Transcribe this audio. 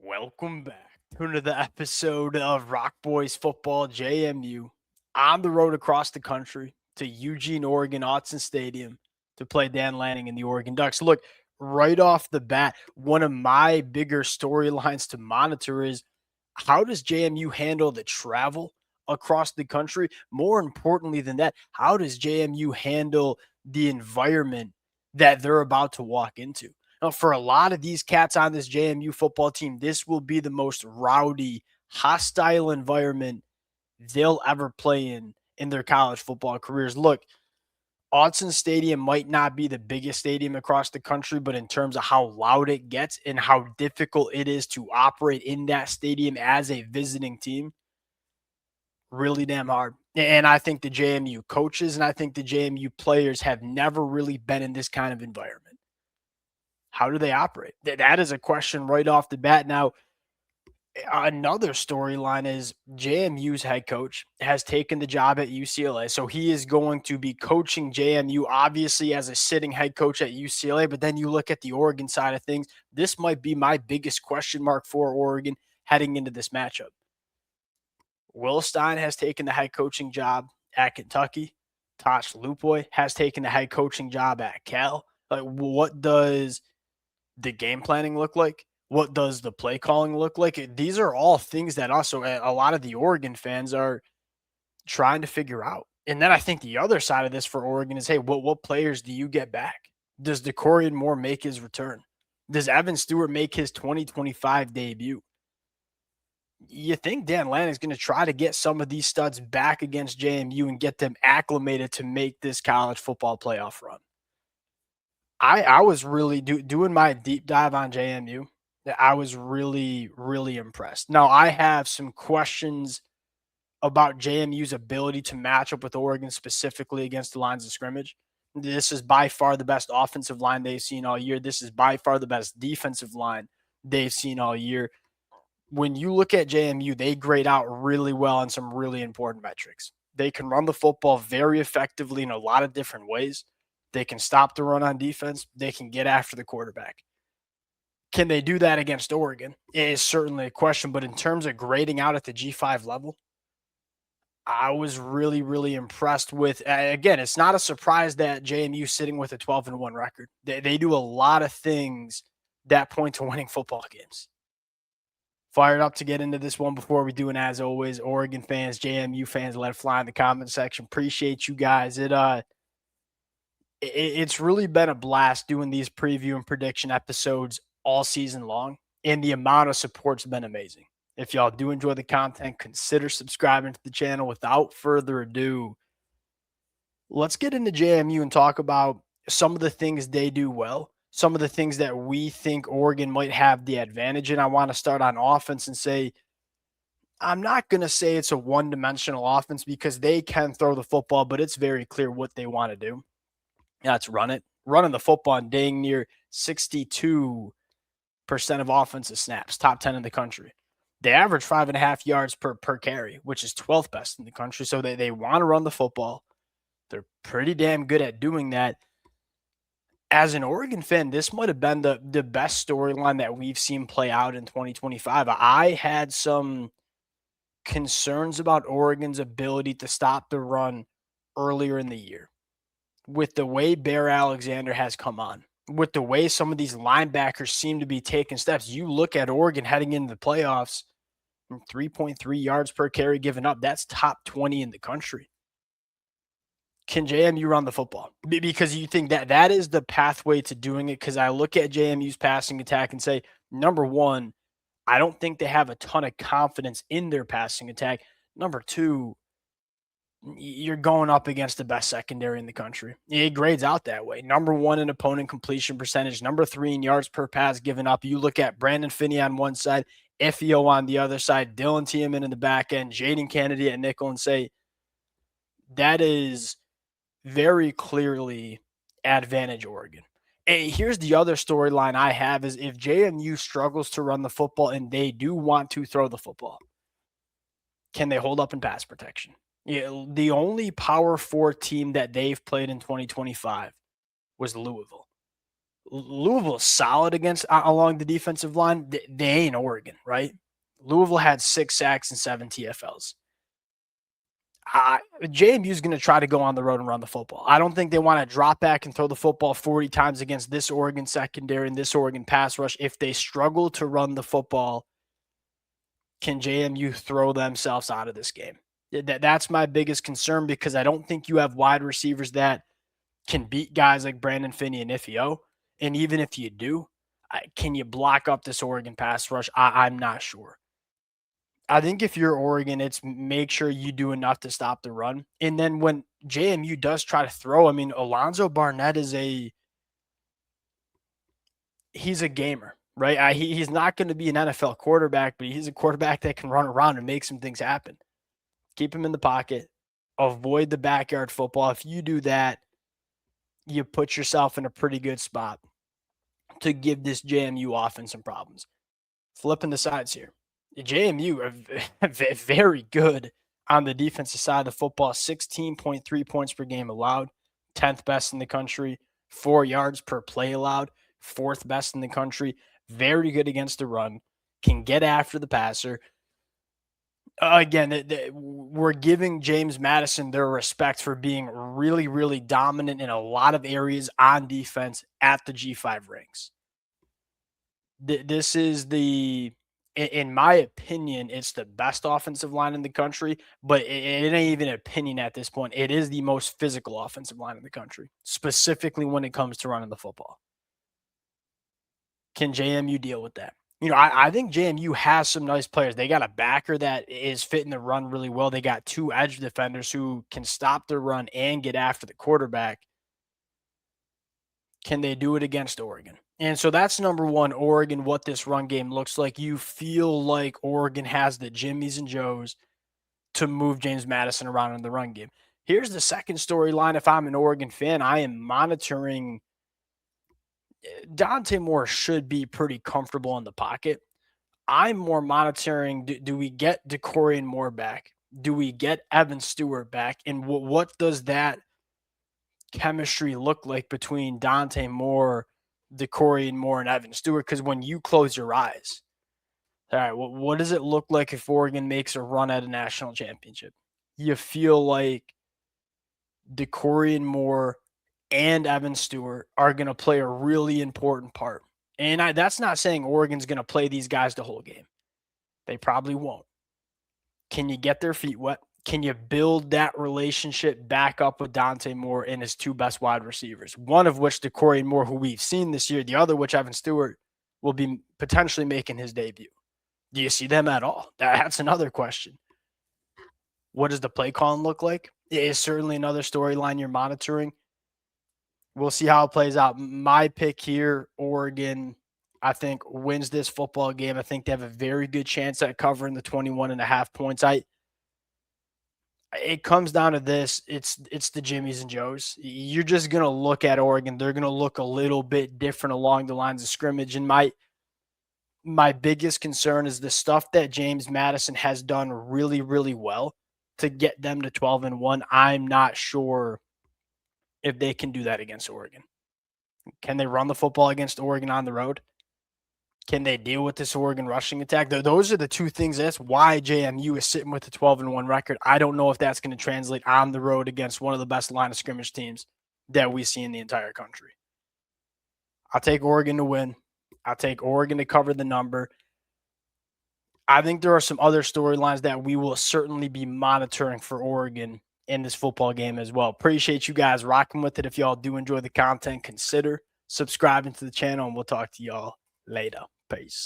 Welcome back to another episode of Rock Boys Football JMU. On the road across the country to Eugene, Oregon, Autzen Stadium to play Dan Lanning and the Oregon Ducks. Look, right off the bat, one of my bigger storylines to monitor is how does JMU handle the travel across the country? More importantly than that, how does JMU handle the environment that they're about to walk into? Now, for a lot of these cats on this JMU football team, this will be the most rowdy, hostile environment they'll ever play in their college football careers. Look, Autzen Stadium might not be the biggest stadium across the country, but in terms of how loud it gets and how difficult it is to operate in that stadium as a visiting team, really damn hard. And I think the JMU coaches and I think the JMU players have never really been in this kind of environment. How do they operate? That is a question right off the bat. Now, another storyline is JMU's head coach has taken the job at UCLA. So he is going to be coaching JMU, obviously, as a sitting head coach at UCLA. But then you look at the Oregon side of things. This might be my biggest question mark for Oregon heading into this matchup. Will Stein has taken the head coaching job at Kentucky. Tosh Lupoy has taken the head coaching job at Cal. Like, what does the game planning look like? What does the play calling look like? These are all things that also a lot of the Oregon fans are trying to figure out. And then I think the other side of this for Oregon is, hey, what players do you get back? Does DeCorian Moore make his return? Does Evan Stewart make his 2025 debut? You think Dan Lanning is going to try to get some of these studs back against JMU and get them acclimated to make this college football playoff run? I was really doing my deep dive on JMU. I was really, really impressed. Now, I have some questions about JMU's ability to match up with Oregon, specifically against the lines of scrimmage. This is by far the best offensive line they've seen all year. This is by far the best defensive line they've seen all year. When you look at JMU, they grade out really well on some really important metrics. They can run the football very effectively in a lot of different ways. They can stop the run on defense. They can get after the quarterback. Can they do that against Oregon? It is certainly a question, but in terms of grading out at the G5 level, I was really, really impressed with, again, it's not a surprise that JMU is sitting with a 12-1 record. They do a lot of things that point to winning football games. Fired up to get into this one before we do, and as always, Oregon fans, JMU fans, let it fly in the comment section. Appreciate you guys. It's really been a blast doing these preview and prediction episodes all season long, and the amount of support's been amazing. If y'all do enjoy the content, consider subscribing to the channel. Without further ado, let's get into JMU and talk about some of the things they do well, some of the things that we think Oregon might have the advantage in. I want to start on offense and say, I'm not going to say it's a one-dimensional offense because they can throw the football, but it's very clear what they want to do. That's run it. Running the football on dang near 62% of offensive snaps, top 10 in the country. They average 5.5 yards per carry, which is 12th best in the country. So they want to run the football. They're pretty damn good at doing that. As an Oregon fan, this might have been the best storyline that we've seen play out in 2025. I had some concerns about Oregon's ability to stop the run earlier in the year. With the way Bear Alexander has come on, with the way some of these linebackers seem to be taking steps, you look at Oregon heading into the playoffs, 3.3 yards per carry given up. That's top 20 in the country. Can JMU run the football? Because you think that is the pathway to doing it. Because I look at JMU's passing attack and say, number one, I don't think they have a ton of confidence in their passing attack. Number two, you're going up against the best secondary in the country. It grades out that way. Number one in opponent completion percentage, number three in yards per pass given up. You look at Brandon Finney on one side, Ifio on the other side, Dylan Tiemann in the back end, Jaden Kennedy at nickel, and say that is very clearly advantage Oregon. And here's the other storyline I have is if JMU struggles to run the football and they do want to throw the football, can they hold up in pass protection? Yeah, the only Power 4 team that they've played in 2025 was Louisville. Louisville's solid against along the defensive line. They ain't Oregon, right? Louisville had 6 sacks and 7 TFLs. JMU is going to try to go on the road and run the football. I don't think they want to drop back and throw the football 40 times against this Oregon secondary and this Oregon pass rush. If they struggle to run the football, can JMU throw themselves out of this game? That's my biggest concern, because I don't think you have wide receivers that can beat guys like Brandon Finney and Ifio. And even if you do, can you block up this Oregon pass rush? I'm not sure. I think if you're Oregon, it's make sure you do enough to stop the run. And then when JMU does try to throw, I mean, Alonzo Barnett he's a gamer, right? He's not going to be an NFL quarterback, but he's a quarterback that can run around and make some things happen. Keep him in the pocket. Avoid the backyard football. If you do that, you put yourself in a pretty good spot to give this JMU offense some problems. Flipping the sides here. The JMU are very good on the defensive side of the football. 16.3 points per game allowed, 10th best in the country. 4 yards per play allowed, 4th best in the country. Very good against the run. Can get after the passer. Again, we're giving James Madison their respect for being really, really dominant in a lot of areas on defense at the G5 ranks. This is in my opinion, it's the best offensive line in the country, but it ain't even an opinion at this point. It is the most physical offensive line in the country, specifically when it comes to running the football. Can JMU deal with that? I think JMU has some nice players. They got a backer that is fitting the run really well. They got 2 edge defenders who can stop the run and get after the quarterback. Can they do it against Oregon? And so that's number one, Oregon, what this run game looks like. You feel like Oregon has the Jimmies and Joes to move James Madison around in the run game. Here's the second storyline. If I'm an Oregon fan, I am monitoring. Dante Moore should be pretty comfortable in the pocket. I'm more monitoring, do we get DeCorian Moore back? Do we get Evan Stewart back? And what does that chemistry look like between Dante Moore, DeCorian Moore, and Evan Stewart? Because when you close your eyes, all right, what does it look like if Oregon makes a run at a national championship? You feel like DeCorian Moore and Evan Stewart are going to play a really important part. And that's not saying Oregon's going to play these guys the whole game. They probably won't. Can you get their feet wet? Can you build that relationship back up with Dante Moore and his 2 best wide receivers? One of which, DeCorian Moore, who we've seen this year. The other, which Evan Stewart, will be potentially making his debut. Do you see them at all? That's another question. What does the play calling look like? It is certainly another storyline you're monitoring. We'll see how it plays out. My pick here, Oregon, I think wins this football game. I think they have a very good chance at covering the 21.5 points. It comes down to this. It's the Jimmies and Joes. You're just going to look at Oregon. They're going to look a little bit different along the lines of scrimmage. And my biggest concern is the stuff that James Madison has done really, really well to get them to 12-1. I'm not sure if they can do that against Oregon. Can they run the football against Oregon on the road? Can they deal with this Oregon rushing attack? Those are the 2 things. That's why JMU is sitting with a 12-1 record. I don't know if that's going to translate on the road against one of the best line of scrimmage teams that we see in the entire country. I'll take Oregon to win. I'll take Oregon to cover the number. I think there are some other storylines that we will certainly be monitoring for Oregon in this football game as well. Appreciate you guys rocking with it. If y'all do enjoy the content, consider subscribing to the channel, and we'll talk to y'all later. Peace.